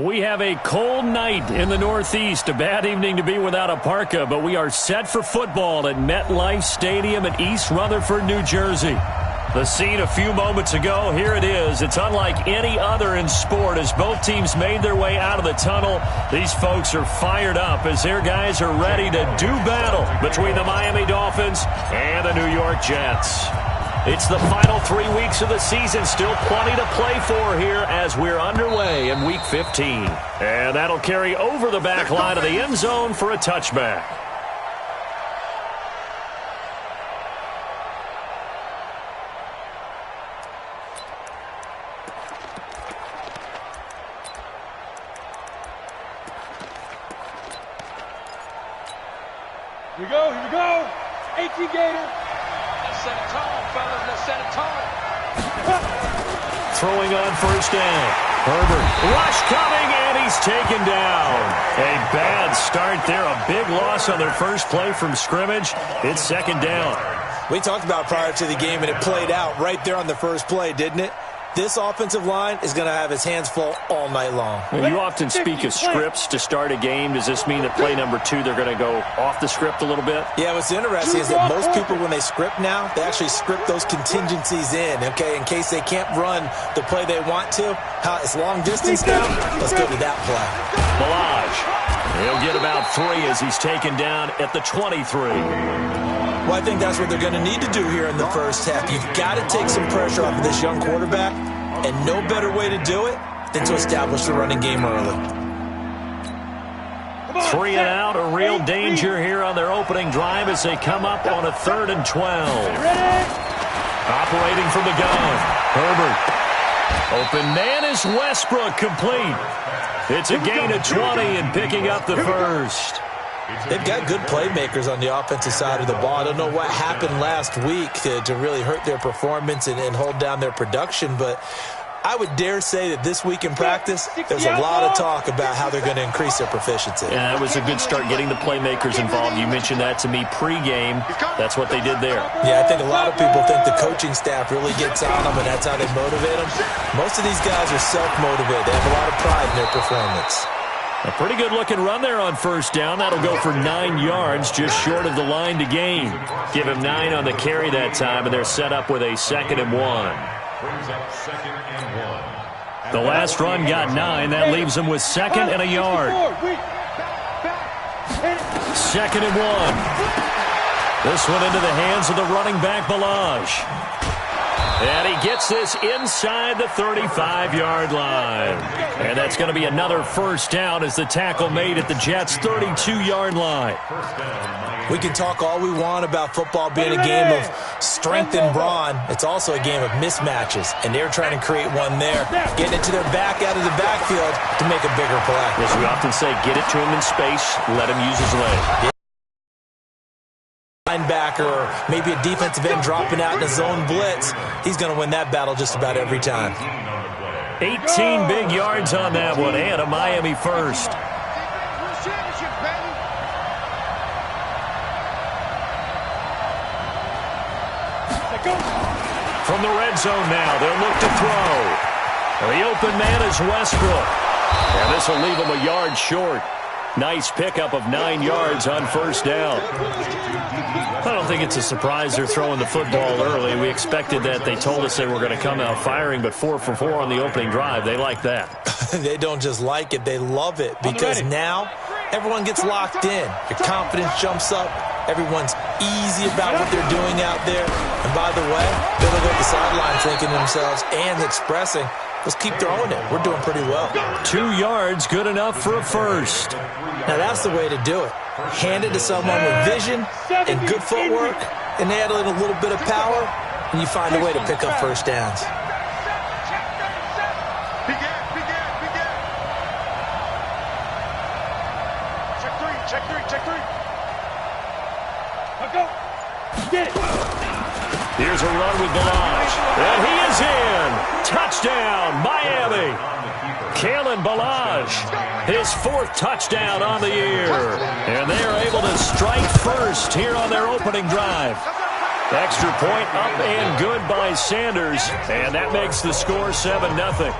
Well, we have a cold night in the Northeast. A bad evening to be without a parka, but we are set for football at MetLife Stadium in East Rutherford, New Jersey. The scene a few moments ago, here it is. It's unlike any other in sport as both teams made their way out of the tunnel. These folks are fired up as their guys are ready to do battle between the Miami Dolphins and the New York Jets. It's the final 3 weeks of the season. Still plenty to play for here as we're underway in Week 15. And that'll carry over the back line of the end zone for a touchback. Here we go. 18 Gator. Let's set a tone, fellas. Let's set a tone. Throwing on first down. Herbert. Rush coming, and he's taken down. A bad start there. A big loss on their first play from scrimmage. It's second down. We talked about prior to the game, and it played out right there on the first play, didn't it? This offensive line is going to have his hands full all night long. You often speak of scripts to start a game. Does this mean that play number 2, they're going to go off the script a little bit? Yeah, what's interesting is that most people, when they script now, they actually script those contingencies in, okay, in case they can't run the play they want to. It's long distance now. Let's go to that play. Balaj. He'll get about 3 as he's taken down at the 23. Well, I think that's what they're going to need to do here in the first half. You've got to take some pressure off of this young quarterback, and no better way to do it than to establish the running game early. 3 and out, a real danger here on their opening drive as they come up on a 3rd and 12. Operating from the gun, Herbert. Open man is Westbrook, complete. It's a gain of 20 and picking up the first. They've got good playmakers on the offensive side of the ball. I don't know what happened last week to really hurt their performance and hold down their production, but I would dare say that this week in practice, there's a lot of talk about how they're going to increase their proficiency. Yeah, that was a good start getting the playmakers involved. You mentioned that to me pregame. That's what they did there. Yeah, I think a lot of people think the coaching staff really gets on them, and that's how they motivate them. Most of these guys are self-motivated. They have a lot of pride in their performance. A pretty good-looking run there on first down. That'll go for 9 yards, just short of the line to gain. Give him 9 on the carry that time, and they're set up with a 2nd and 1. The last run got 9. That leaves them with 2nd and a yard. 2nd and 1. This one into the hands of the running back, Balaj. And he gets this inside the 35-yard line. And that's going to be another first down as the tackle made at the Jets' 32-yard line. We can talk all we want about football being a game of strength and brawn. It's also a game of mismatches, and they're trying to create one there, getting it to their back out of the backfield to make a bigger play. As we often say, get it to him in space, let him use his leg. Linebacker or maybe a defensive end dropping out in a zone blitz, he's going to win that battle just about every time. 18 big yards on that one, and a Miami first. From the red zone now, they'll look to throw. The open man is Westbrook. And this will leave him a yard short. Nice pickup of 9 yards on first down. I don't think it's a surprise they're throwing the football early. We expected that. They told us they were going to come out firing, but 4 for 4 on the opening drive. They like that. They don't just like it, they love it, because now everyone gets locked in. Your confidence jumps up. Everyone's easy about what they're doing out there. And by the way, they'll look at the sideline thinking to themselves and expressing, let's keep throwing it. We're doing pretty well. 2 yards, good enough for a first. Now that's the way to do it. Hand it to someone with vision and good footwork, and add in a little bit of power, and you find a way to pick up first downs. Here's a run with Balaj. And he is in. Touchdown, Miami. Kalen Balaj, his 4th touchdown on the year. And they are able to strike first here on their opening drive. Extra point up and good by Sanders. And that makes the score 7-0.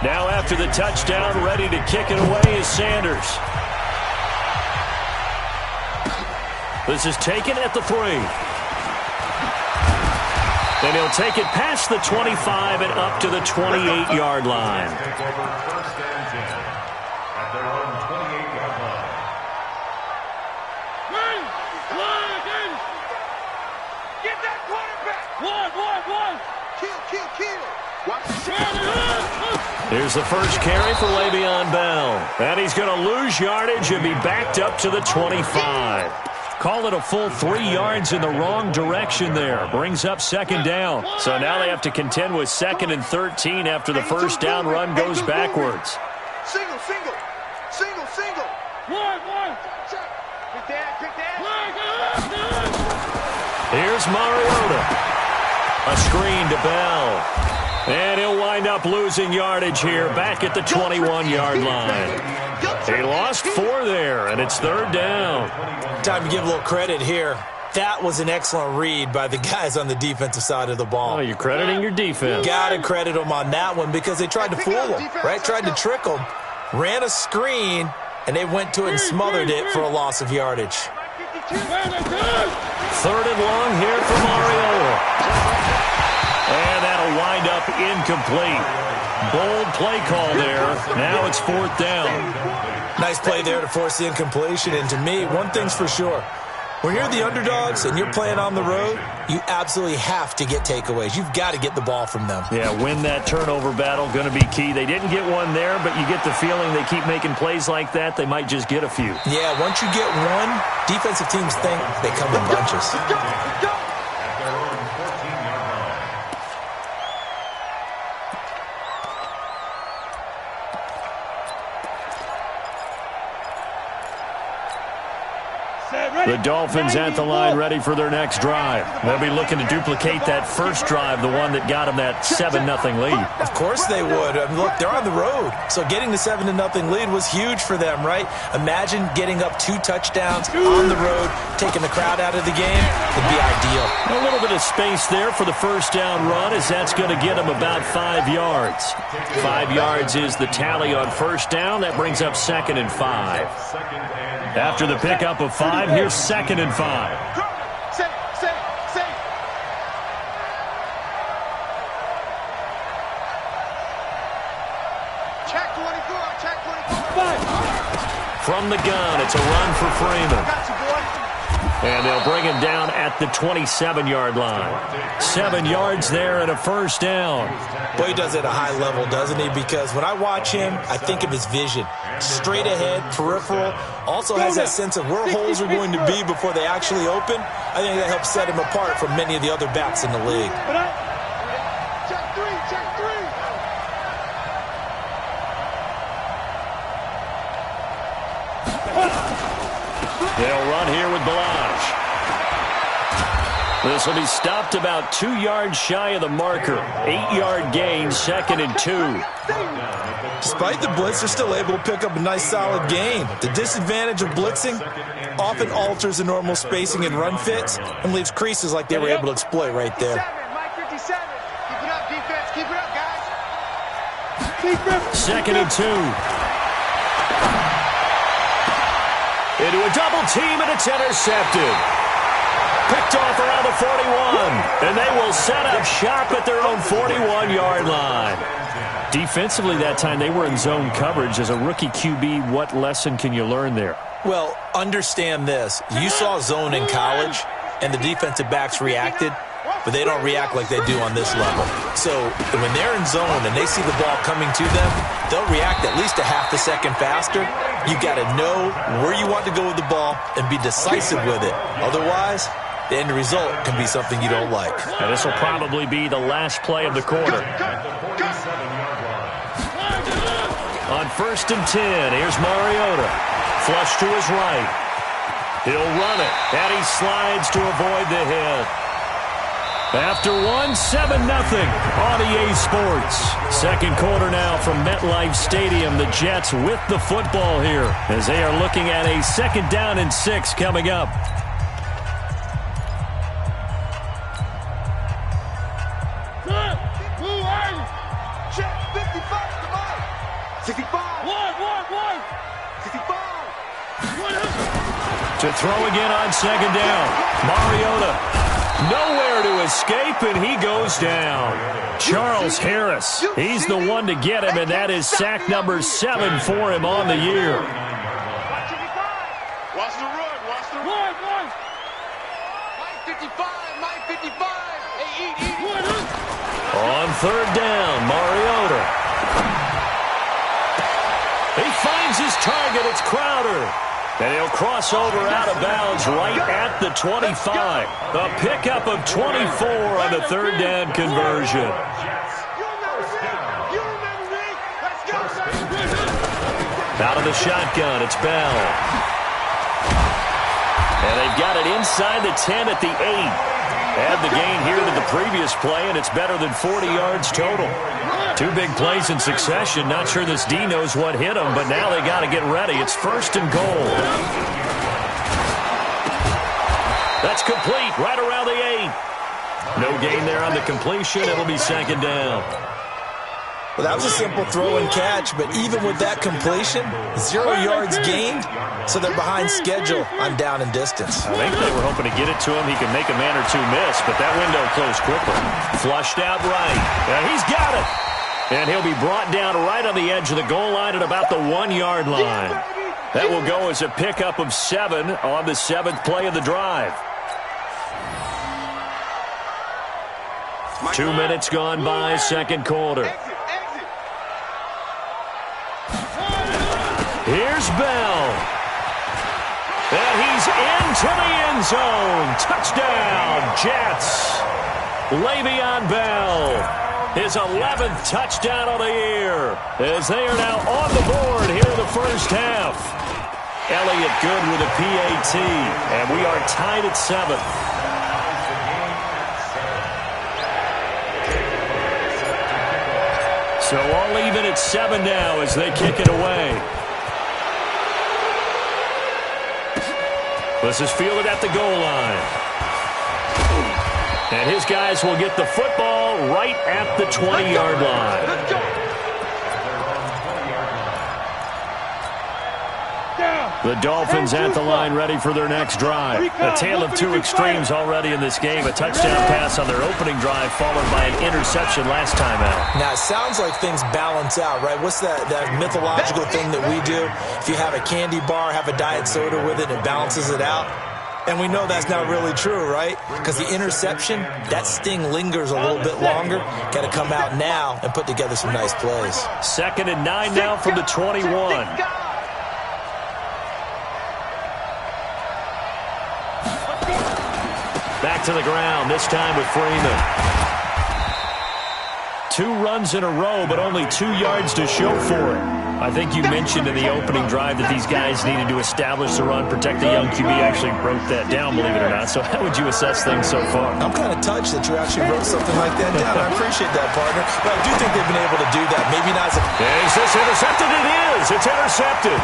Now after the touchdown, ready to kick it away is Sanders. This is taken at the 3. And he'll take it past the 25 and up to the 28-yard line. Get that quarterback! One! Kill! Here's the first carry for Le'Veon Bell. And he's going to lose yardage and be backed up to the 25. Call it a full 3 yards in the wrong direction there. Brings up second down. So now they have to contend with 2nd and 13 after the first down run goes backwards. Single. One. Quick dad. Here's Mariota. A screen to Bell. And he'll wind up losing yardage here back at the 21-yard line. He lost 4 there, and it's 3rd down. Time to give a little credit here. That was an excellent read by the guys on the defensive side of the ball. Oh, you're crediting your defense. Got to credit them on that one because they tried to fool them, right? Tried to trick them. Ran a screen, and they went to it and smothered it for a loss of yardage. 3rd and long here for Mariota. And that'll wind up incomplete. Bold play call there. Now it's 4th down. Nice play there to force the incompletion. And to me, one thing's for sure. When you're the underdogs and you're playing on the road, you absolutely have to get takeaways. You've got to get the ball from them. Yeah, win that turnover battle, going to be key. They didn't get one there, but you get the feeling they keep making plays like that, they might just get a few. Yeah, once you get one, defensive teams think they come in bunches. The Dolphins at the line ready for their next drive. They'll be looking to duplicate that first drive, the one that got them that 7-0 lead. Of course they would. I mean, look, they're on the road. So getting the 7-0 lead was huge for them, right? Imagine getting up 2 touchdowns on the road, taking the crowd out of the game. Would be ideal. A little bit of space there for the first down run as that's going to get them about 5 yards. 5 yards is the tally on first down. That brings up 2nd and 5. After the pickup of 5, here's 2nd and 5. Safe. Check 24. From the gun, it's a run for Freeman. Got you, boy. And they'll bring him down at the 27-yard line. 7 yards there and a first down. Boy, he does it at a high level, doesn't he? Because when I watch him, I think of his vision. Straight ahead, peripheral. Also has that sense of where holes are going to be before they actually open. I think that helps set him apart from many of the other backs in the league. Check three. They'll run here with Balazs. This will be stopped about 2 yards shy of the marker. 8-yard gain, 2nd and 2. Despite the blitz, they're still able to pick up a nice solid gain. The disadvantage of blitzing often alters the normal spacing and run fits and leaves creases like they were able to exploit right there. Mike 57. Keep it up, defense. Keep it up, guys. 2nd and 2. Into a double team, and it's intercepted. Picked off around the 41, and they will set up shop at their own 41-yard line. Defensively that time, they were in zone coverage. As a rookie QB, what lesson can you learn there? Well, understand this. You saw zone in college, and the defensive backs reacted, but they don't react like they do on this level. So when they're in zone and they see the ball coming to them, they'll react at least a half a second faster. You got to know where you want to go with the ball and be decisive with it. Otherwise, the end result can be something you don't like. And this will probably be the last play of the quarter. On 1st and 10, here's Mariota. Flush to his right. He'll run it, and he slides to avoid the hit. After 7-0 on EA Sports. Second quarter now from MetLife Stadium. The Jets with the football here as they are looking at a 2nd down and 6 coming up. Check 55 to Mike. To throw again on second down. Mariota nowhere to escape, and he goes down. Charles Harris, he's the one to get him, and that is sack number 7 for him on the year. Watch the run. Watch the run. Mike 55. Mike 55. Hey, eat. On third down, Mariota. He finds his target. It's Crowder. And he'll cross over out of bounds right at the 25. A pickup of 24 on the third down conversion. Out of the shotgun, it's Bell. And they've got it inside the 10 at the 8. Add the gain here to the previous play, and it's better than 40 yards total. 2 big plays in succession. Not sure this D knows what hit him, but now they got to get ready. It's first and goal. That's complete right around the 8. No gain there on the completion. It'll be second down. Well, that was a simple throw and catch, but even with that completion, 0 yards gained, so they're behind schedule on down and distance. I think they were hoping to get it to him. He could make a man or two miss, but that window closed quickly. Flushed out right. He's got it. And he'll be brought down right on the edge of the goal line at about the 1-yard line. That will go as a pickup of 7 on the 7th play of the drive. 2 minutes gone by, second quarter. Here's Bell. And he's into the end zone. Touchdown, Jets. Le'Veon Bell, his 11th touchdown of the year, as they are now on the board here in the first half. Elliott good with a PAT, and we are tied at 7. So all even at 7 now as they kick it away. This is fielded at the goal line. And his guys will get the football right at the 20-yard line. The Dolphins at the line ready for their next drive. A tale of 2 extremes already in this game. A touchdown pass on their opening drive followed by an interception last time out. Now, it sounds like things balance out, right? What's that mythological thing that we do? If you have a candy bar, have a diet soda with it, it balances it out. And we know that's not really true, right? Because the interception, that sting lingers a little bit longer. Got to come out now and put together some nice plays. 2nd and 9 now from the 21. Back to the ground, this time with Freeman. 2 runs in a row, but only 2 yards to show for it. I think you mentioned in the opening drive that these guys needed to establish the run, protect the young QB. Actually wrote that down, believe it or not. So how would you assess things so far? I'm kind of touched that you actually wrote something like that down. I appreciate that, partner. But I do think they've been able to do that. Maybe not as a... Is this intercepted? It is. It's intercepted.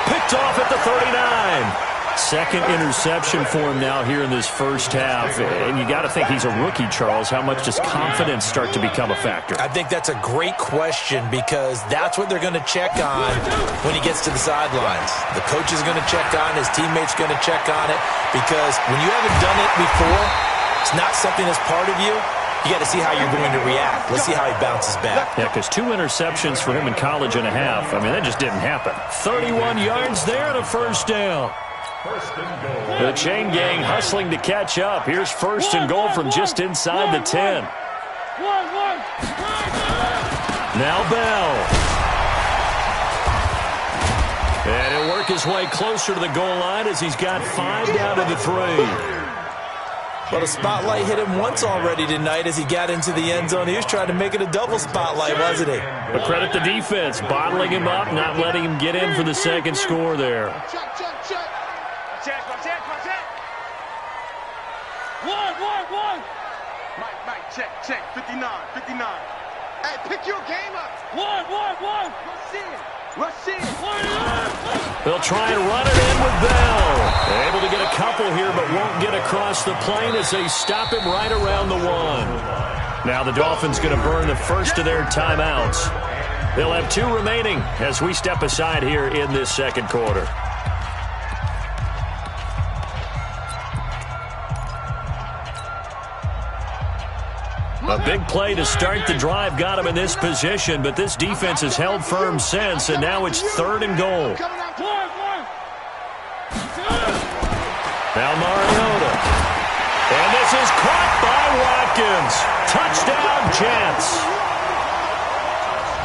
Picked off at the 39. Second interception for him now here in this first half. And you got to think he's a rookie, Charles. How much does confidence start to become a factor? I think that's a great question because that's what they're going to check on when he gets to the sidelines. The coach is going to check on, his teammates going to check on it, because when you haven't done it before, it's not something that's part of you. You got to see how you're going to react. Let's see how he bounces back. Yeah, because 2 interceptions for him in college and a half. I mean, that just didn't happen. 31 yards there and a first down. The chain gang hustling to catch up. Here's first and goal from just inside the 10. Now Bell. And he'll work his way closer to the goal line as he's got 5 down to the 3. Well, the spotlight hit him once already tonight as he got into the end zone. He was trying to make it a double spotlight, wasn't he? But credit the defense, bottling him up, not letting him get in for the second score there. One. Mike, check. 59. Hey, pick your game up. One. Rush in. They'll try and run it in with Bell. Able to get a couple here, but won't get across the plane as they stop him right around the 1. Now the Dolphins going to burn the first of their timeouts. They'll have 2 remaining as we step aside here in this second quarter. A big play to start the drive got him in this position, but this defense has held firm since, and now it's 3rd and goal. Now Mariota. And this is caught by Watkins. Touchdown, Jets.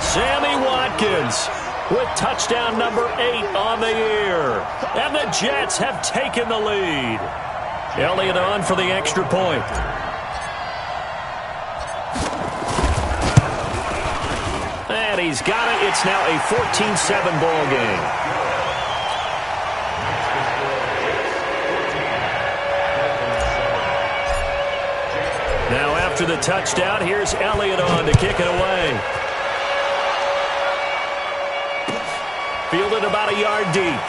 Sammy Watkins with touchdown number 8 on the year. And the Jets have taken the lead. Elliott on for the extra point. And he's got it. It's now a 14-7 ball game. Now after the touchdown, here's Elliott on to kick it away. Fielded about a yard deep.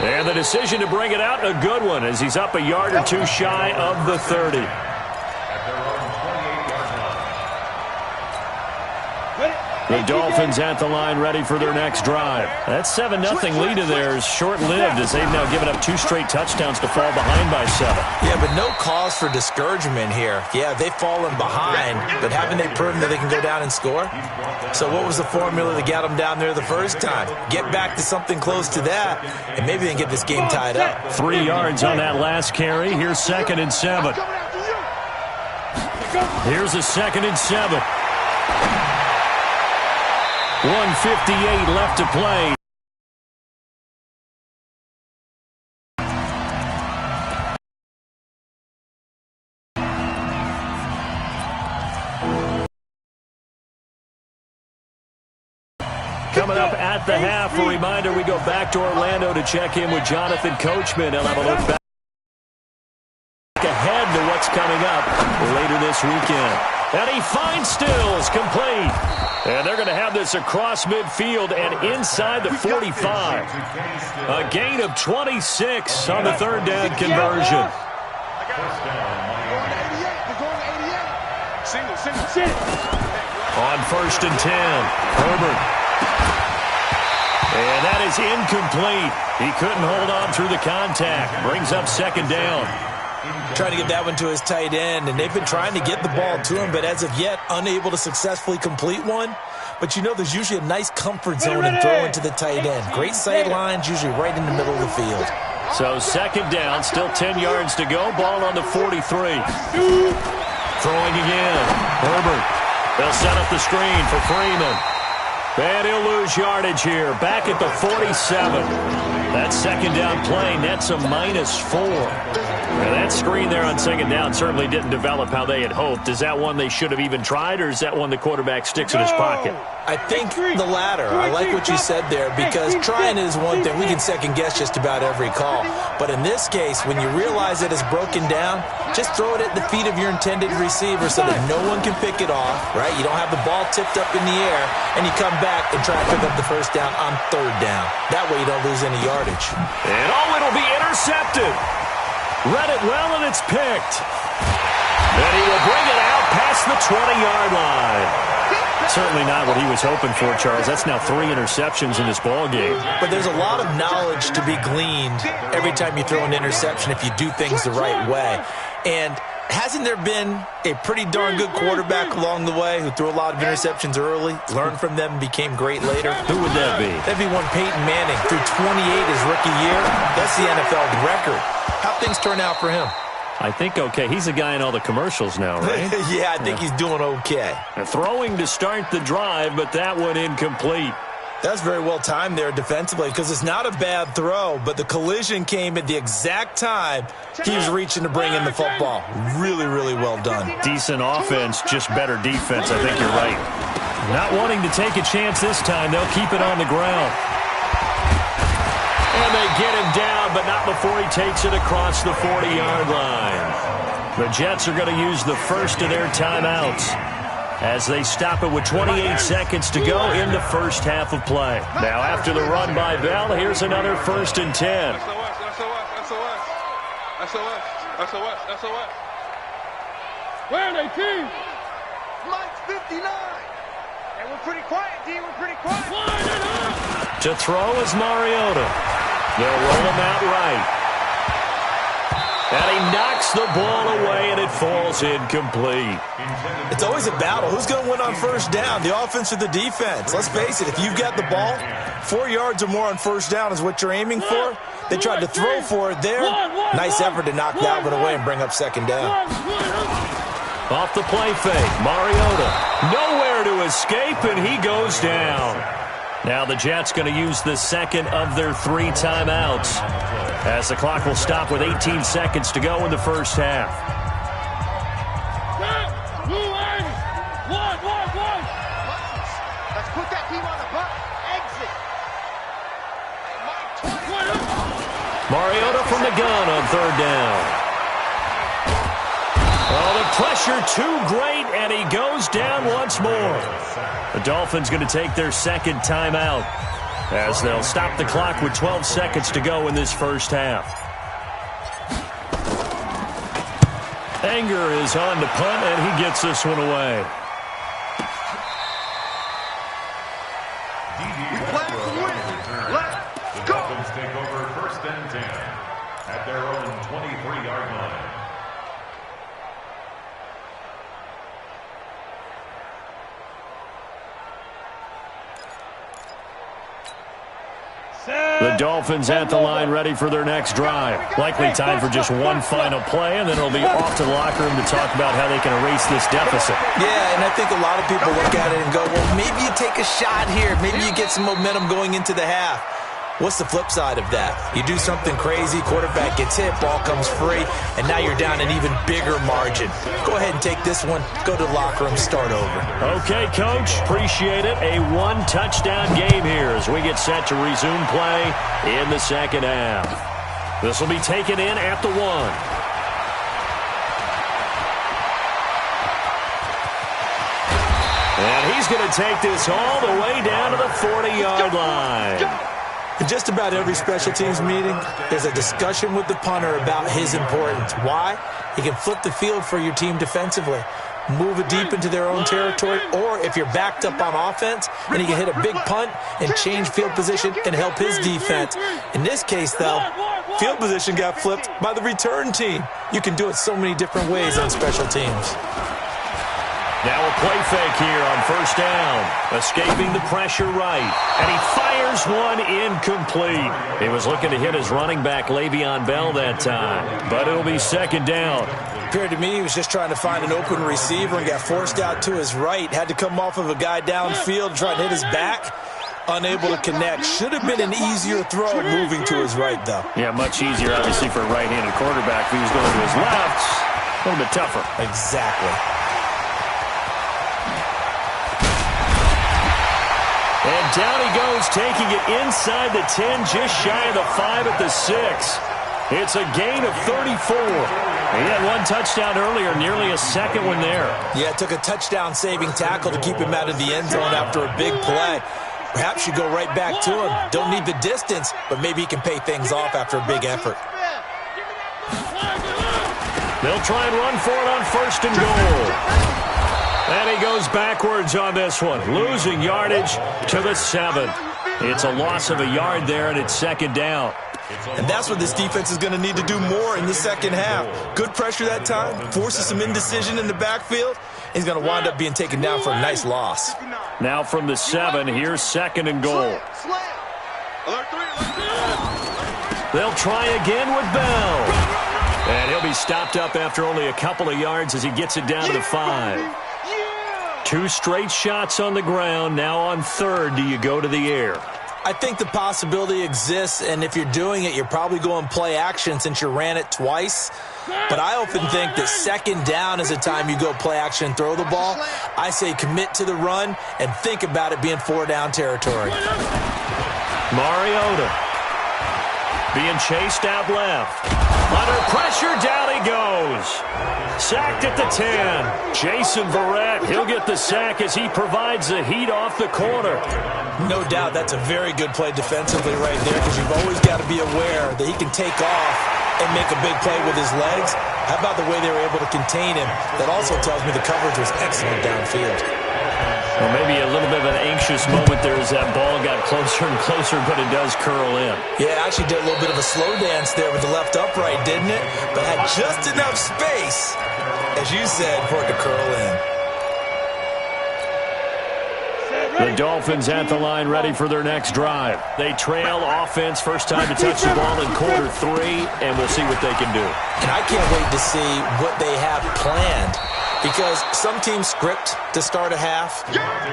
And the decision to bring it out, a good one, as he's up a yard or two shy of the 30. The Dolphins at the line ready for their next drive. That 7-0 lead of theirs short-lived as they've now given up 2 straight touchdowns to fall behind by 7. Yeah, but no cause for discouragement here. Yeah, they've fallen behind, but haven't they proven that they can go down and score? So what was the formula that got them down there the first time? Get back to something close to that, and maybe they can get this game tied up. 3 yards on that last carry. Here's 2nd and 7. Here's a 2nd and 7. 1:58 left to play. Coming up at the half, a reminder, we go back to Orlando to check in with Jonathan Coachman. He'll have a look back ahead to what's coming up later this weekend. And he finds Stills, complete. And they're going to have this across midfield and inside the 45. A gain of 26 on the 3rd down conversion. On 1st and 10, Herbert. And that is incomplete. He couldn't hold on through the contact. Brings up 2nd down. Trying to get that one to his tight end, and they've been trying to get the ball to him, but as of yet, unable to successfully complete one. But you know, there's usually a nice comfort zone in throwing to the tight end. Great sight lines, usually right in the middle of the field. So 2nd down, still 10 yards to go. Ball on the 43. Throwing again. Herbert. They'll set up the screen for Freeman. And he'll lose yardage here. Back at the 47. That 2nd down play nets a -4. Now that screen there on 2nd down certainly didn't develop how they had hoped. Is that one they should have even tried, or is that one the quarterback sticks in his pocket? I think the latter. I like what you said there, because trying is one thing. We can second-guess just about every call. But in this case, when you realize that it's broken down, just throw it at the feet of your intended receiver so that no one can pick it off, right? You don't have the ball tipped up in the air, and you come back and try to pick up the 1st down on 3rd down. That way you don't lose any yardage. And it'll be intercepted. Read it well, and it's picked. And he will bring it out past the 20-yard line. Certainly not what he was hoping for, Charles. That's now 3 interceptions in this ball game. But there's a lot of knowledge to be gleaned every time you throw an interception if you do things the right way. And hasn't there been a pretty darn good quarterback along the way who threw a lot of interceptions early, learned from them, and became great later? Who would that be? That'd be one Peyton Manning. Threw 28 his rookie year. That's the NFL record. How'd things turn out for him? I think okay. He's a guy in all the commercials now, right? Yeah, I think he's doing okay. And throwing to start the drive, but that one incomplete. That's very well timed there defensively, because it's not a bad throw, but the collision came at the exact time he was reaching to bring in the football. Really, really well done. Decent offense, just better defense. I think you're right. Not wanting to take a chance this time. They'll keep it on the ground. And they get him down, but not before he takes it across the 40-yard line. The Jets are going to use the first of their timeouts as they stop it with 28 seconds to go in the first half of play. Now, after the run by Bell, here's another 1st and 10. SOS. Where are they, team? Mike's 59. And we're pretty quiet, D. We're pretty quiet. Line it up. To throw is Mariota. They'll roll him out right. And he knocks the ball away, and it falls incomplete. It's always a battle. Who's going to win on first down, the offense or the defense? Let's face it, if you've got the ball, 4 yards or more on first down is what you're aiming for. They tried to throw for it there. Nice effort to knock that one away and bring up second down. Off the play fake, Mariota. Nowhere to escape, and he goes down. Now the Jets going to use the second of their 3 timeouts, as the clock will stop with 18 seconds to go in the first half. Let's put that team on the butt. Exit. Mariota from the gun on third down. Oh, the pressure too great, and he goes down once more. The Dolphins going to take their second timeout, as they'll stop the clock with 12 seconds to go in this first half. Anger is on to punt, and he gets this one away. The Dolphins take over first and 10 at their own 23-yard line. The Dolphins at the line, ready for their next drive. Likely time for just one final play, and then it'll be off to the locker room to talk about how they can erase this deficit. Yeah, and I think a lot of people look at it and go, well, maybe you take a shot here. Maybe you get some momentum going into the half. What's the flip side of that? You do something crazy, quarterback gets hit, ball comes free, and now you're down an even bigger margin. Go ahead and take this one, go to the locker room, start over. Okay, Coach, appreciate it. A one-touchdown game here as we get set to resume play in the second half. This will be taken in at the 1. And he's going to take this all the way down to the 40-yard line. In just about every special teams meeting, there's a discussion with the punter about his importance. Why? He can flip the field for your team defensively, move it deep into their own territory, or if you're backed up on offense, then he can hit a big punt and change field position and help his defense. In this case, though, field position got flipped by the return team. You can do it so many different ways on special teams. Now a play fake here on first down. Escaping the pressure right. And he fires one incomplete. He was looking to hit his running back, Le'Veon Bell, that time. But it'll be second down. Appeared to me he was just trying to find an open receiver and got forced out to his right. Had to come off of a guy downfield, try to hit his back. Unable to connect. Should have been an easier throw moving to his right, though. Yeah, much easier, obviously, for a right-handed quarterback. If he was going to his left, a little bit tougher. Exactly. And down he goes, taking it inside the 10, just shy of the 5 at the 6. It's a gain of 34. He had one touchdown earlier, nearly a second one there. Yeah, it took a touchdown-saving tackle to keep him out of the end zone after a big play. Perhaps you go right back to him. Don't need the distance, but maybe he can pay things off after a big effort. They'll try and run for it on first and goal. And he goes backwards on this one, losing yardage to the 7. It's a loss of a yard there, and it's second down. And that's what this defense is going to need to do more in the second half. Good pressure that time, forces some indecision in the backfield. He's going to wind up being taken down for a nice loss. Now from the 7, here's second and goal. They'll try again with Bell. And he'll be stopped up after only a couple of yards as he gets it down to the 5. 2 straight shots on the ground. Now on third, do you go to the air? I think the possibility exists, and if you're doing it, you're probably going play action since you ran it twice. But I often think that second down is the time you go play action and throw the ball. I say commit to the run and think about it being 4-down territory. Mariota being chased out left. Under pressure, down he goes. Sacked at the 10. Jason Verrett, he'll get the sack as he provides the heat off the corner. No doubt that's a very good play defensively right there, because you've always got to be aware that he can take off and make a big play with his legs. How about the way they were able to contain him? That also tells me the coverage was excellent downfield. Well, maybe a little bit of an anxious moment there as that ball got closer and closer, but it does curl in. Yeah, actually did a little bit of a slow dance there with the left upright, didn't it? But had just enough space, as you said, for it to curl in. The Dolphins at the line ready for their next drive. They trail offense, first time to touch the ball in quarter 3, and we'll see what they can do. And I can't wait to see what they have planned, because some teams script to start a half.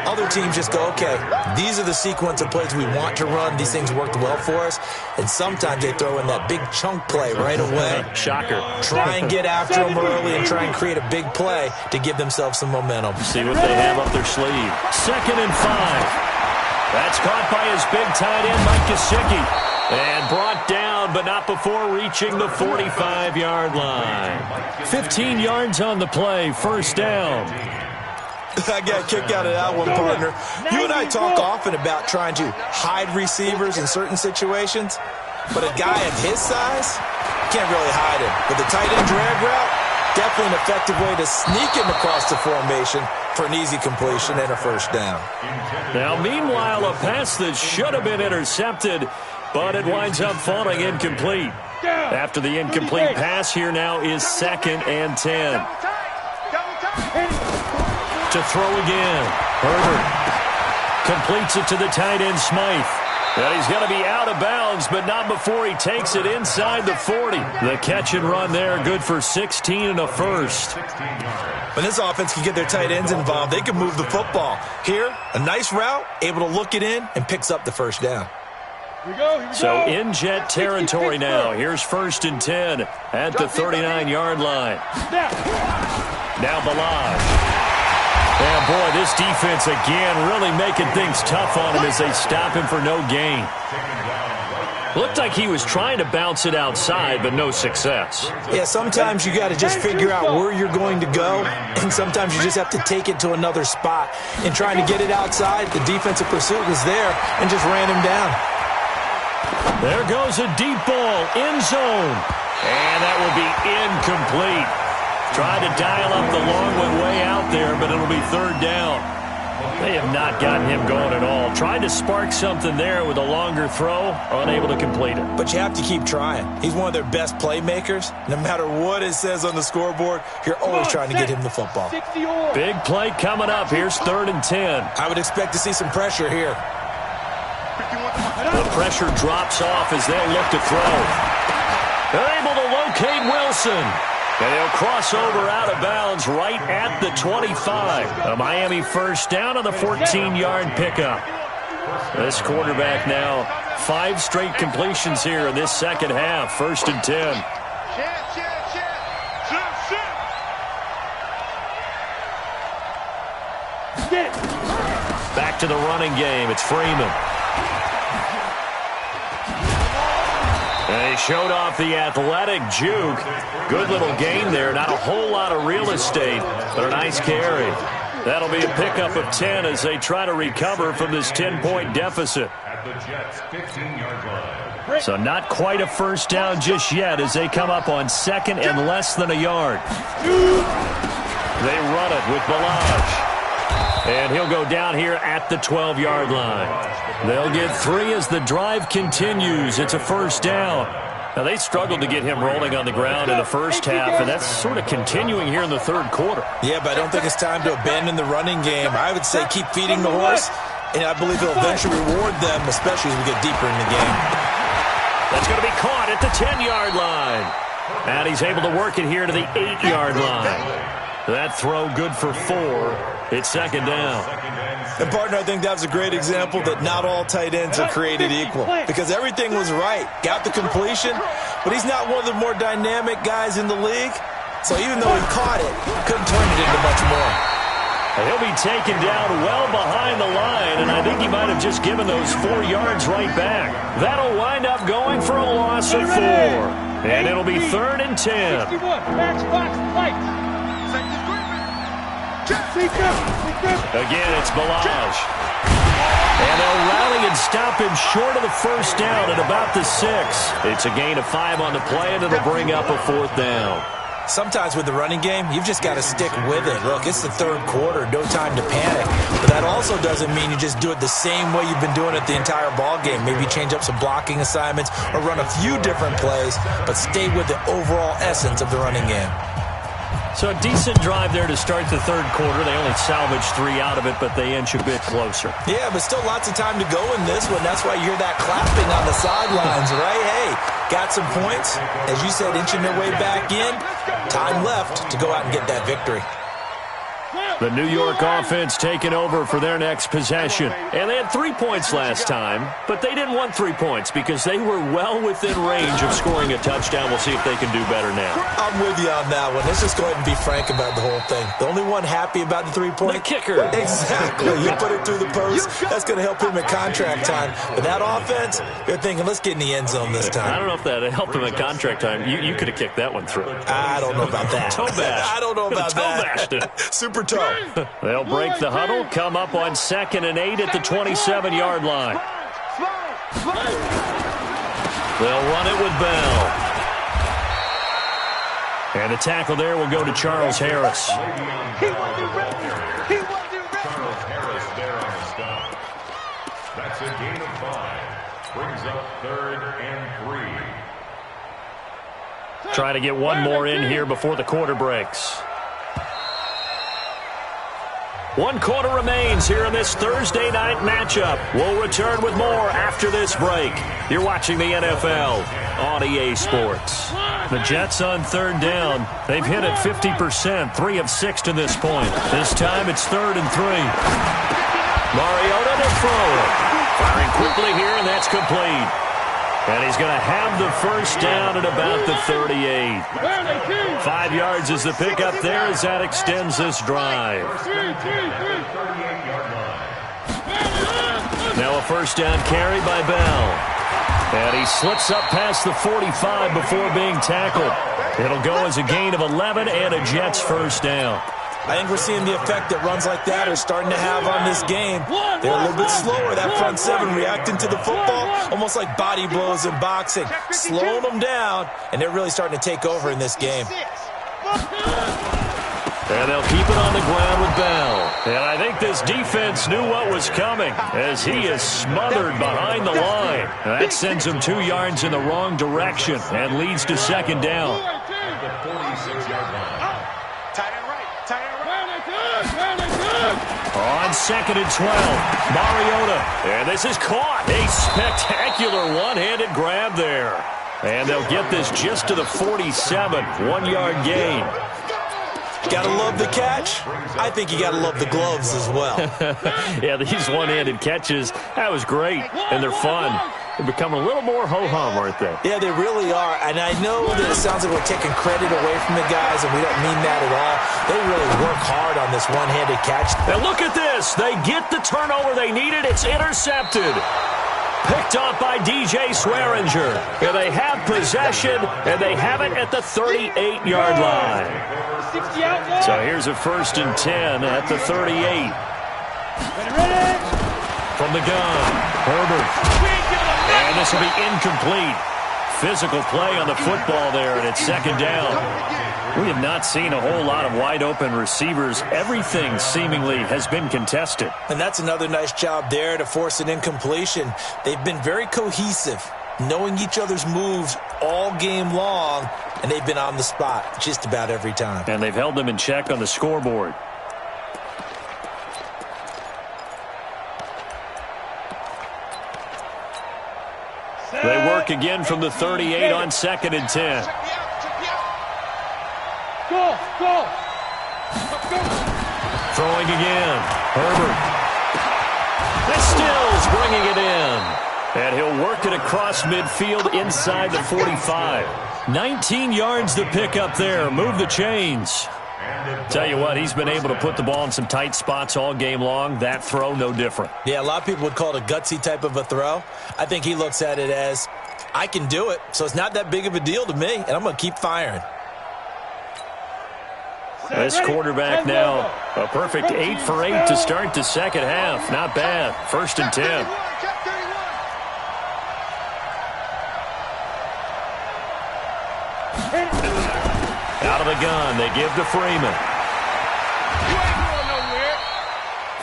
Other teams just go, okay, these are the sequence of plays we want to run. These things worked well for us. And sometimes they throw in that big chunk play right away. Shocker. Try and get after them early and try and create a big play to give themselves some momentum. See what they have up their sleeve. 2nd and 5. That's caught by his big tight end, Mike Gesicki. And brought down, but not before reaching the 45-yard line. 15 yards on the play, first down. I got a kick out of that one, partner. You and I talk often about trying to hide receivers in certain situations, but a guy of his size can't really hide him. But the tight end drag route, definitely an effective way to sneak him across the formation for an easy completion and a first down. Now, meanwhile, a pass that should have been intercepted, but it winds up falling incomplete. After the incomplete pass, here now is 2nd and 10. To throw again. Herbert completes it to the tight end, Smythe. And he's going to be out of bounds, but not before he takes it inside the 40. The catch and run there, good for 16 and a first. When this offense can get their tight ends involved, they can move the football. Here, a nice route, able to look it in, and picks up the first down. Here we go. So in Jet territory now. Here's 1st and 10 at the 39-yard line. Now Balaj. And, boy, this defense again really making things tough on him as they stop him for no gain. Looked like he was trying to bounce it outside, but no success. Yeah, sometimes you got to just figure out where you're going to go, and sometimes you just have to take it to another spot. And trying to get it outside, the defensive pursuit was there and just ran him down. There goes a deep ball, end zone. And that will be incomplete. Tried to dial up the long one way out there, but it'll be 3rd down. They have not gotten him going at all. Tried to spark something there with a longer throw, unable to complete it. But you have to keep trying. He's one of their best playmakers. No matter what it says on the scoreboard, you're always trying to get him the football. Big play coming up. Here's 3rd and 10. I would expect to see some pressure here. The pressure drops off as they'll look to throw. They're able to locate Wilson. And he'll cross over out of bounds right at the 25. A Miami first down on the 14-yard pickup. This quarterback now, 5 straight completions here in this second half. 1st and 10. Back to the running game. It's Freeman. And he showed off the athletic juke. Good little gain there. Not a whole lot of real estate, but a nice carry. That'll be a pickup of 10 as they try to recover from this 10-point deficit. So not quite a first down just yet as they come up on 2nd and less than a yard. They run it with Balaj. And he'll go down here at the 12-yard line. They'll get 3 as the drive continues. It's a first down. Now, they struggled to get him rolling on the ground in the first half, and that's sort of continuing here in the 3rd quarter. Yeah, but I don't think it's time to abandon the running game. I would say keep feeding the horse, and I believe he'll eventually reward them, especially as we get deeper in the game. That's going to be caught at the 10-yard line. And he's able to work it here to the 8-yard line. That throw good for 4. It's 2nd down. And, partner, I think that was a great example that not all tight ends are created equal, because everything was right. Got the completion, but he's not one of the more dynamic guys in the league. So even though he caught it, couldn't turn it into much more. He'll be taken down well behind the line, and I think he might have just given those 4 yards right back. That'll wind up going for a loss of 4. And it'll be 3rd and 10. Again, it's Balaj. And they'll rally and stop him short of the first down at about the 6. It's a gain of 5 on the play, and it'll bring up a 4th down. Sometimes with the running game, you've just got to stick with it. Look, it's the third quarter, no time to panic. But that also doesn't mean you just do it the same way you've been doing it the entire ball game. Maybe change up some blocking assignments or run a few different plays, but stay with the overall essence of the running game. So a decent drive there to start the third quarter. They only salvaged 3 out of it, but they inch a bit closer. Yeah, but still lots of time to go in this one. That's why you hear that clapping on the sidelines, right? Hey, got some points. As you said, inching their way back in. Time left to go out and get that victory. The New York offense taking over for their next possession. And they had 3 points last time, but they didn't want 3 points because they were well within range of scoring a touchdown. We'll see if they can do better now. I'm with you on that one. Let's just go ahead and be frank about the whole thing. The only one happy about the 3-point? The kicker. Exactly. You put it through the post. That's going to help him at contract time. But that offense, you're thinking, let's get in the end zone this time. I don't know if that helped him at contract time. You could have kicked that one through. I don't know about that. Toe bash. I don't know about that. Toe bashed it. Super toe. They'll break the huddle, come up on 2nd and 8 at the 27-yard line. They'll run it with Bell. And the tackle there will go to Charles Harris. Charles Harris there on the stop. That's a gain of 5. Brings up 3rd and 3. Try to get one more in here before the quarter breaks. 1 quarter remains here in this Thursday night matchup. We'll return with more after this break. You're watching the NFL on EA Sports. The Jets on 3rd down. They've hit it 50%, 3 of 6 to this point. This time it's 3rd and 3. Mariota to throw it. Firing quickly here, and that's complete. And he's going to have the first down at about the 38. 5 yards is the pickup there as that extends this drive. Now a first down carry by Bell. And he slips up past the 45 before being tackled. It'll go as a gain of 11 and a Jets first down. I think we're seeing the effect that runs like that are starting to have on this game. They're a little bit slower, that front 7, reacting to the football, almost like body blows in boxing, slowing them down, and they're really starting to take over in this game. And they'll keep it on the ground with Bell. And I think this defense knew what was coming as he is smothered behind the line. And that sends him 2 yards in the wrong direction and leads to 2nd down. The 46-yard line. On 2nd and 12, Mariota. And this is caught. A spectacular one-handed grab there. And they'll get this just to the 47, 1-yard gain. Gotta love the catch. I think you gotta love the gloves as well. Yeah, these one-handed catches, that was great. And they're fun. They become a little more ho-hum, aren't they? Yeah, they really are. And I know that it sounds like we're taking credit away from the guys, and we don't mean that at all. They really work hard on this one-handed catch. And look at this. They get the turnover they needed. It's intercepted. Picked off by DJ Swearinger. And they have possession, and they have it at the 38-yard line. So here's a 1st and 10 at the 38. From the gun, Herbert. And this will be incomplete. Physical play on the football there, and it's 2nd down. We have not seen a whole lot of wide-open receivers. Everything seemingly has been contested. And that's another nice job there to force an incompletion. They've been very cohesive, knowing each other's moves all game long, and they've been on the spot just about every time. And they've held them in check on the scoreboard. They work again from the 38 on 2nd and 10. Go! Throwing again. Herbert. And Stills bringing it in. And he'll work it across midfield inside the 45. 19 yards to pick up there. Move the chains. Tell you what, he's been able to put the ball in some tight spots all game long. That throw, no different. Yeah, a lot of people would call it a gutsy type of a throw. I think he looks at it as, I can do it, so it's not that big of a deal to me, and I'm going to keep firing. This quarterback now, a perfect 8 for 8 to start the second half. Not bad. 1st and 10. Out of the gun, they give to Freeman.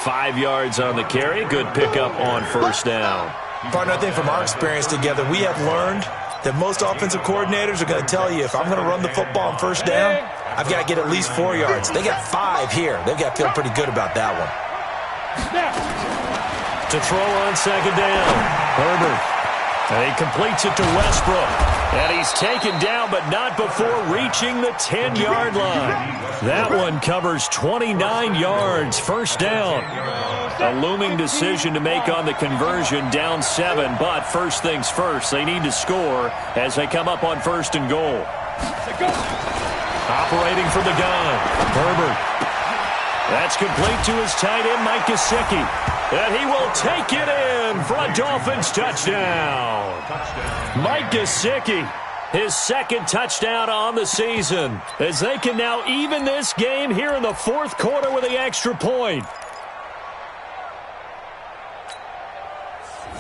5 yards on the carry. Good pickup on first down. Partner, I think from our experience together, we have learned that most offensive coordinators are going to tell you, if I'm going to run the football on first down, I've got to get at least 4 yards. They got 5 here. They've got to feel pretty good about that one. To throw on second down, Herbert. And he completes it to Westbrook. And he's taken down, but not before reaching the 10-yard line. That one covers 29 yards, first down. A looming decision to make on the conversion, down 7. But first things first, they need to score as they come up on first and goal. Operating from the gun, Herbert. That's complete to his tight end, Mike Gesicki. And he will take it in for a Dolphins touchdown. Mike Gesicki, his second touchdown on the season, as they can now even this game here in the fourth quarter with the extra point.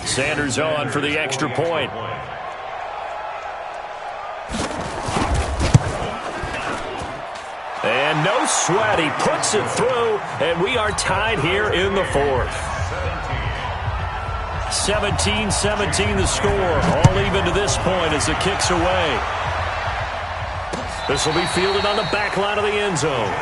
Sanders on for the extra point. And no sweat, he puts it through, and we are tied here in the fourth. 17-17 the score, all even to this point as the kick's away. This will be fielded on the back line of the end zone.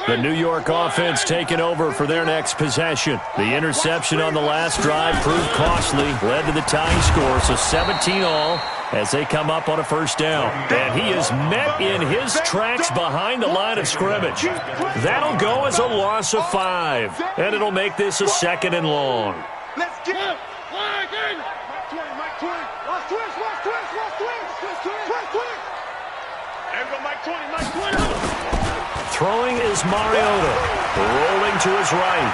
The New York offense taking over for their next possession. The interception on the last drive proved costly, led to the tying score, so 17 all as they come up on a first down. And he is met in his tracks behind the line of scrimmage. That'll go as a loss of 5, and it'll make this a second and long. Let's get it. Mike 20, Mike 20. Lost twist. There we go, Mike 20, Mike 20. Throwing is Mariota, rolling to his right.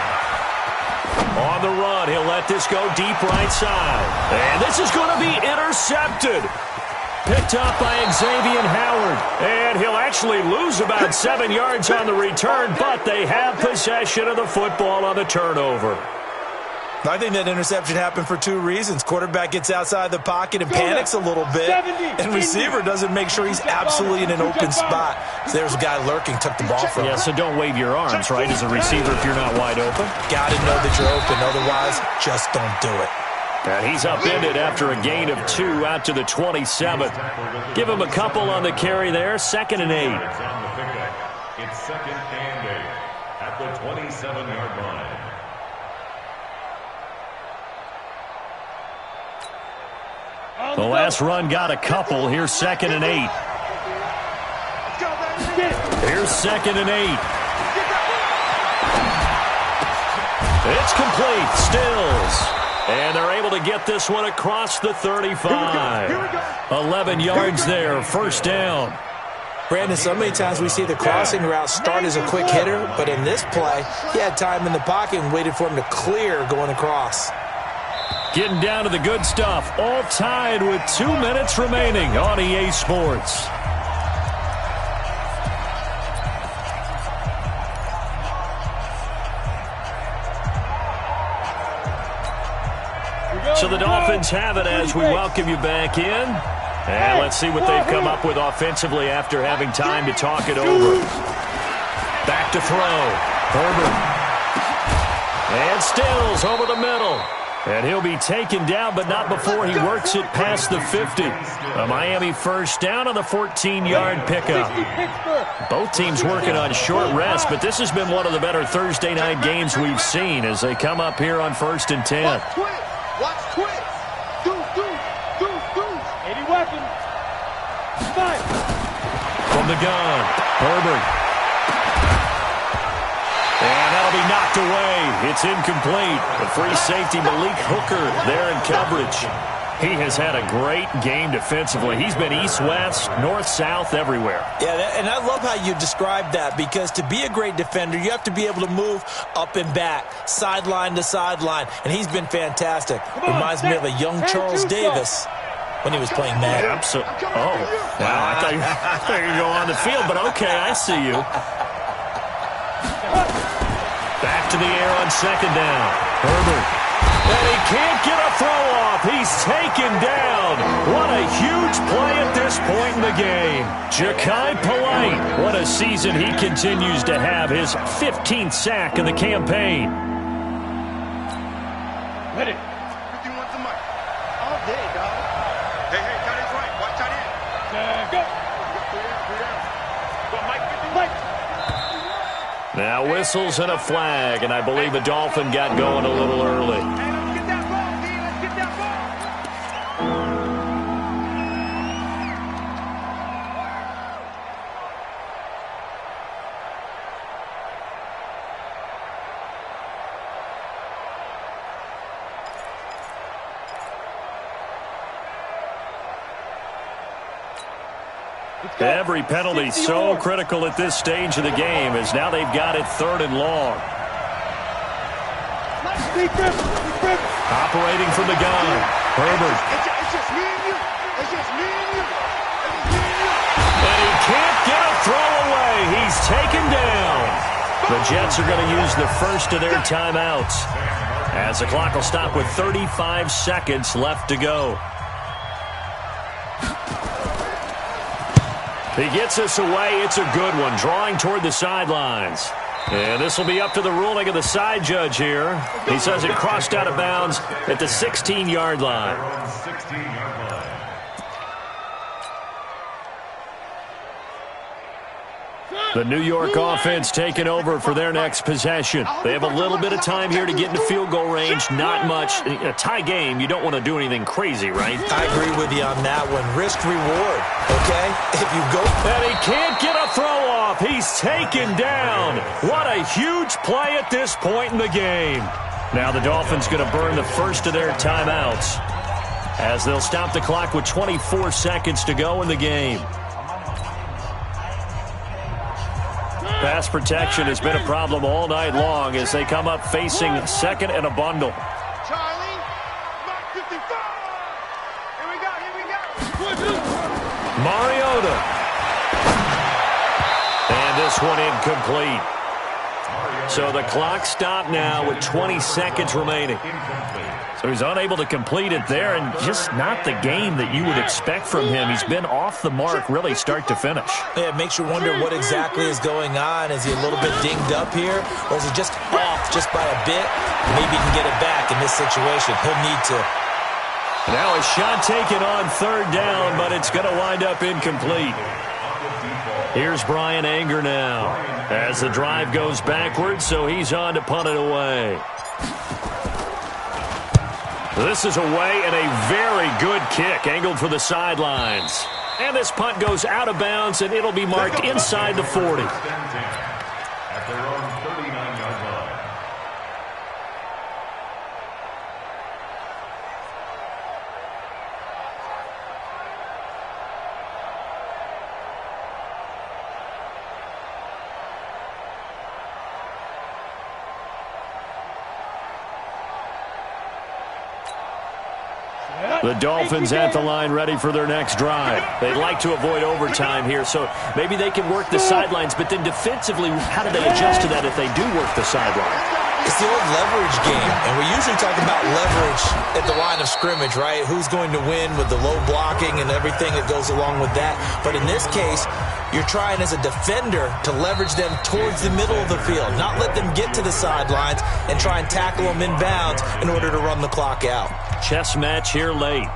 On the run, he'll let this go deep right side. And this is going to be intercepted. Picked up by Xavier Howard. And he'll actually lose about 7 yards on the return, but they have possession of the football on the turnover. I think that interception happened for 2 reasons. Quarterback gets outside the pocket and panics a little bit, and receiver doesn't make sure he's absolutely in an open spot. So there's a guy lurking, took the ball from him. Yeah, so don't wave your arms, right, as a receiver if you're not wide open. Got to know that you're open, otherwise just don't do it. And he's upended after a gain of 2 out to the 27th. Give him a couple on the carry there, 2nd and 8. It's 2nd and 8 at the 27-yard line. The last run got a couple. Here's 2nd and 8. Here's 2nd and 8. It's complete. Stills. And they're able to get this one across the 35. 11 yards there. First down. Brandon, so many times we see the crossing route start as a quick hitter, but in this play, he had time in the pocket and waited for him to clear going across. Getting down to the good stuff. All tied with 2 minutes remaining on EA Sports. So the Dolphins have it as we welcome you back in. And let's see what they've come up with offensively after having time to talk it over. Back to throw. Herbert. And Stills over the middle. And he'll be taken down, but not before he works it past the 50. A Miami first down on the 14-yard pickup. Both teams working on short rest, but this has been one of the better Thursday night games we've seen as they come up here on 1st and 10. Watch twist. Deuce. 80 weapon. Fight. From the gun, Herbert. And that'll be knocked away. It's incomplete. The free safety, Malik Hooker, there in coverage. He has had a great game defensively. He's been east-west, north-south, everywhere. Yeah, and I love how you described that, because to be a great defender, you have to be able to move up and back, sideline to sideline, and he's been fantastic. Reminds me of a young Charles Davis. when he was playing Madden. Absolutely. Oh, wow. I thought you were going to go on the field, but okay, I see you. Back to the air on second down. Herbert. And he can't get a throw off. He's taken down. What a huge play at this point in the game. Ja'Kai Polite. What a season he continues to have. His 15th sack in the campaign. Ready. 51 to Mike. All day, dog. Hey, got his right. Watch out in. Go. Go, Mike. Mike. Now whistles and a flag, and I believe a Dolphin got going a little early. Hey, let's get that ball, D. Let's get that ball. Every penalty so critical at this stage of the game, as now they've got it 3rd and long. Operating from the gun, Herbert. It's just me and you. It's just me and you. It's just me and you. And he can't get a throw away. He's taken down. The Jets are going to use the first of their timeouts, as the clock will stop with 35 seconds left to go. He gets us away. It's a good one, drawing toward the sidelines. And this will be up to the ruling of the side judge here. He says it crossed out of bounds at the 16-yard line. 16-yard line. The New York offense taking over for their next possession. They have a little bit of time here to get into field goal range. Not much. A tie game, you don't want to do anything crazy, right? I agree with you on that one. Risk reward, okay? If you go... And he can't get a throw off. He's taken down. What a huge play at this point in the game. Now the Dolphins going to burn the first of their timeouts, as they'll stop the clock with 24 seconds to go in the game. Pass protection has been a problem all night long as they come up facing second and a bundle. Charlie, Mark 55. Here we go. Mariota. And this one incomplete. So the clock stopped now with 20 seconds remaining. So he's unable to complete it there, and just not the game that you would expect from him. He's been off the mark really start to finish. Yeah, it makes you wonder what exactly is going on. Is he a little bit dinged up here, or is he just off just by a bit? Maybe he can get it back in this situation. He'll need to. Now a shot taken on 3rd down, but it's going to wind up incomplete. Here's Brian Anger now as the drive goes backwards, so he's on to punt it away. This is away and a very good kick, angled for the sidelines. And this punt goes out of bounds, and it'll be marked inside the 40. At their own 39-yard line. The Dolphins at the line ready for their next drive. They'd like to avoid overtime here, so maybe they can work the sidelines, but then defensively, how do they adjust to that if they do work the sideline? It's the old leverage game, and we usually talk about leverage at the line of scrimmage, right? Who's going to win with the low blocking and everything that goes along with that. But in this case, you're trying as a defender to leverage them towards the middle of the field, not let them get to the sidelines and try and tackle them inbounds in order to run the clock out. Chess match here late.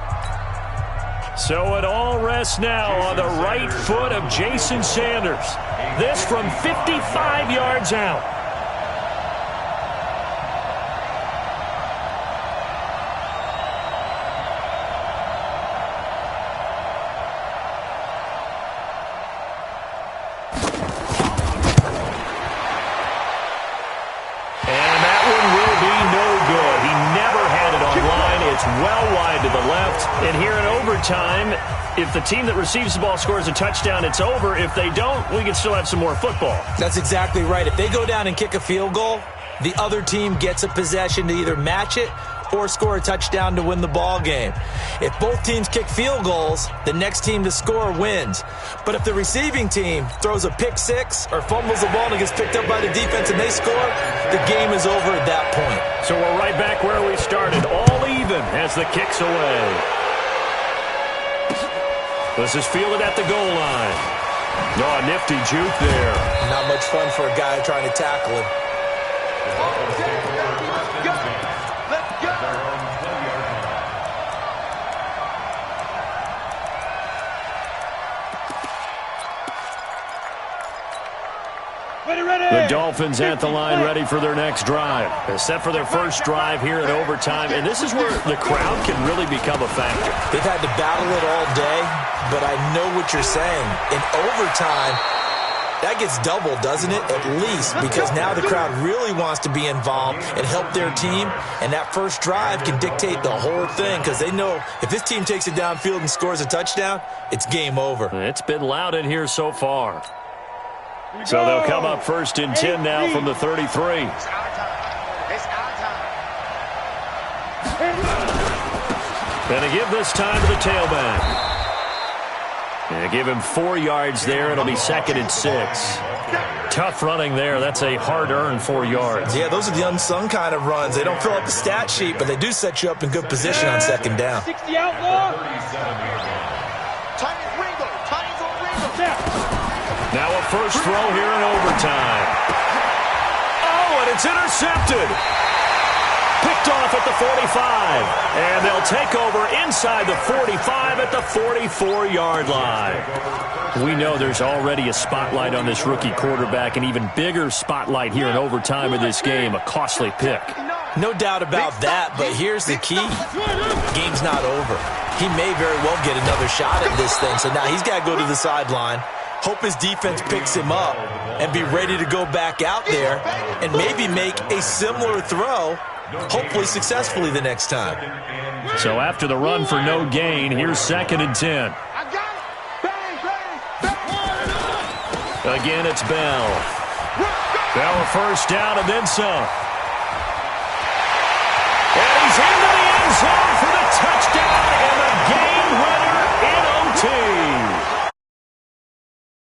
So it all rests now on the right foot of Jason Sanders. This from 55 yards out. Well wide to the left. And here in overtime, if the team that receives the ball scores a touchdown, it's over. If they don't, we can still have some more football. That's exactly right. If they go down and kick a field goal, the other team gets a possession to either match it or score a touchdown to win the ball game. If both teams kick field goals, the next team to score wins. But if the receiving team throws a pick six or fumbles the ball and it gets picked up by the defense and they score, the game is over at that point. So we're right back where we started, all even as the kick's away. This is fielded at the goal line. Oh, a nifty juke there. Not much fun for a guy trying to tackle him. The Dolphins at the line ready for their next drive. They're set for their first drive here in overtime, and this is where the crowd can really become a factor. They've had to battle it all day, but I know what you're saying. In overtime, that gets doubled, doesn't it? At least, because now the crowd really wants to be involved and help their team, and that first drive can dictate the whole thing because they know if this team takes it downfield and scores a touchdown, it's game over. It's been loud in here so far. So they'll come up first and 10 now from the 33. It's our time. It's our time. Going to give this time to the tailback. And give him 4 yards there. It'll be 2nd and 6. Tough running there. That's a hard-earned 4 yards. Yeah, those are the unsung kind of runs. They don't fill up the stat sheet, but they do set you up in good position on 2nd down. 60 outlaw. Titans Ringo. Titans on Ringo. Now a first throw here in overtime. Oh, and it's intercepted. Picked off at the 45. And they'll take over inside the 45 at the 44-yard line. We know there's already a spotlight on this rookie quarterback, an even bigger spotlight here in overtime of this game, a costly pick. No doubt about that, but here's the key. Game's not over. He may very well get another shot at this thing, so now he's got to go to the sideline, hope his defense picks him up, and be ready to go back out there and maybe make a similar throw, hopefully successfully the next time. So after the run for no gain, here's 2nd and 10. Again, it's Bell. Bell a first down and then some.